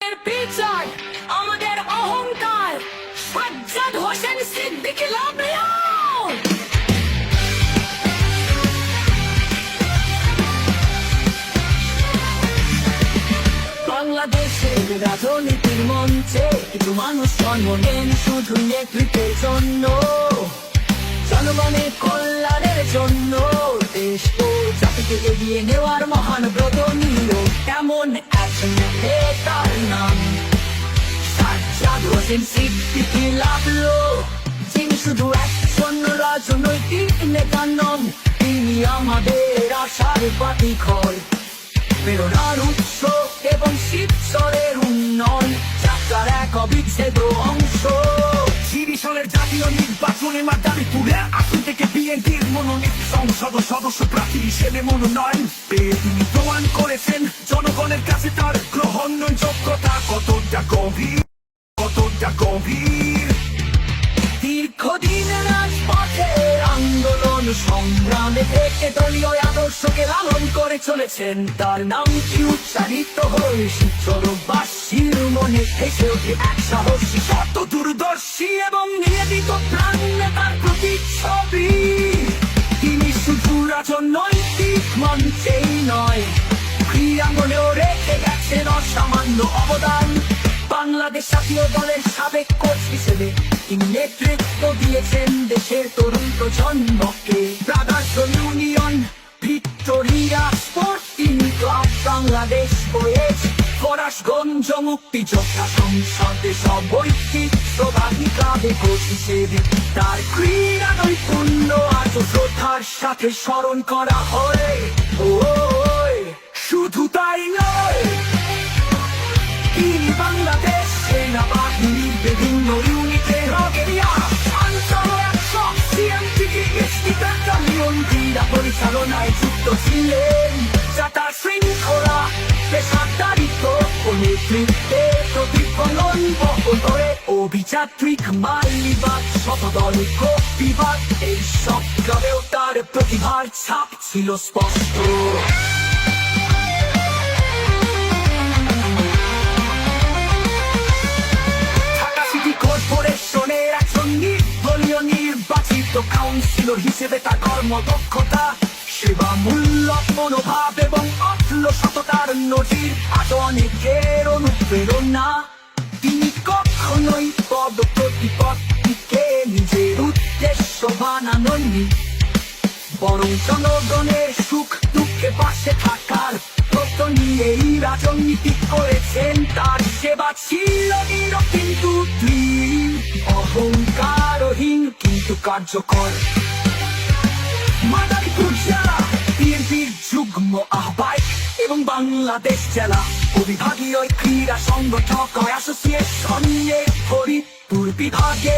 বিচার আমাদের অহংকার সাজ্জাদ হোসেন সিদ্দিকী লাভলিয়া বাংলাদেশের রাজনীতির মঞ্চে কিছু মানুষ জন্ম নেন শুধু নেতৃত্বের জন্য, জনগণের কল্যাণের জন্য, দেশ ও জাতিকে এগিয়ে নেওয়ার মহান ব্রত নিল এমন একজন নেতার নাম সাজ্জাদ হোসেন সিদ্দিকী লাভলো। যিনি শুধু একজন রাজনৈতিক নেতা নন, তিনি আমাদের আশার বাতিঘর, প্রেরণার উৎস এবং শিবচরের উন্নয়ন যাত্রার এক অবিচ্ছেদ্য অংশ। 30 সালের জাতীয় নির্বাচনে মাদারীপুরে আসন থেকে বিএনপির মনোনীত সংসদ সদস্য প্রার্থী হিসেবে মনোনয়ন পেয়ে তিনি প্রমাণ করেছেন জনগণের কাছে তার গ্রহণযোগ্যতা কতটা গভীর, কতটা গভীর। দীর্ঘদিনের রাজপথের আন্দোলন সংগ্রামে থেকে দলীয় আদর্শকে লালন করে চলেছেন, তার নাম কি উচ্চারিত হয়ে শিবচরবাসীর মনে ভেসে ওঠে এক সাহসী শত দূরদর্শী এবং নিবেদিত প্রাণ নেতার প্রতিচ্ছবি। তিনি শুধু রাজনৈতিক মঞ্চেই নয়, ক্রীড়াঙ্গনেও রেখে গেছেন অসামান্য অবদান। বাংলাদেশ জাতীয় দলের সাবেক কোচ হিসেবে তিনি নেতৃত্ব দিয়েছেন দেশের তরুণ প্রজন্মকে। Brothers union, Victoria sporting club, Bangladesh boys, Farashganj মুক্তিযোদ্ধা সংসদে সব ঐতিহ্যবাহী ক্লাবে কোচ হিসেবে তার ক্রীড়া নৈপুণ্য আজ শ্রদ্ধার সাথে স্মরণ করা হয়। শুধু তাই নয়, তিনি বাংলাদেশ সেনাবাহিনীর বিভিন্ন ইউনিটের পরিচালনায় যুক্ত ছিলেন, যা তার শৃঙ্খলা, পেশাদারিত্ব ও নেতৃত্বের প্রতিফলন বহন করে। অভিযাত্রিক মাল্যবাদ, শতদল বিভাগ, এই সব ক্লাবেও তার প্রতিভার ছাপ ছিল স্পষ্ট। নির্বাচিত কাউন্সিলর হিসেবে তার কর্মদক্ষতা, সেবামূলক মনোভাব এবং অটল সততার নজির আজ অনেকের অনুপ্রেরণা। তিনি কখনোই পদ প্রতিপত্তিকে নিজের উদ্দেশ্য বানাননি, বরং জনগণের সুখ দুঃখে পাশে থাকার ব্রত নিয়েই রাজনীতি করেছেন। তার সেবা ছিল নীরব কিন্তু দৃঢ়, অহংকারহীন কিন্তু কার্যকর। মাদারীপুর জেলা বিএনপির যুগ্ম আহ্বায়ক এবং বাংলাদেশ জেলা ও বিভাগীয় ক্রীড়া সংগঠক অ্যাসোসিয়েশনের ফরিদপুর বিভাগে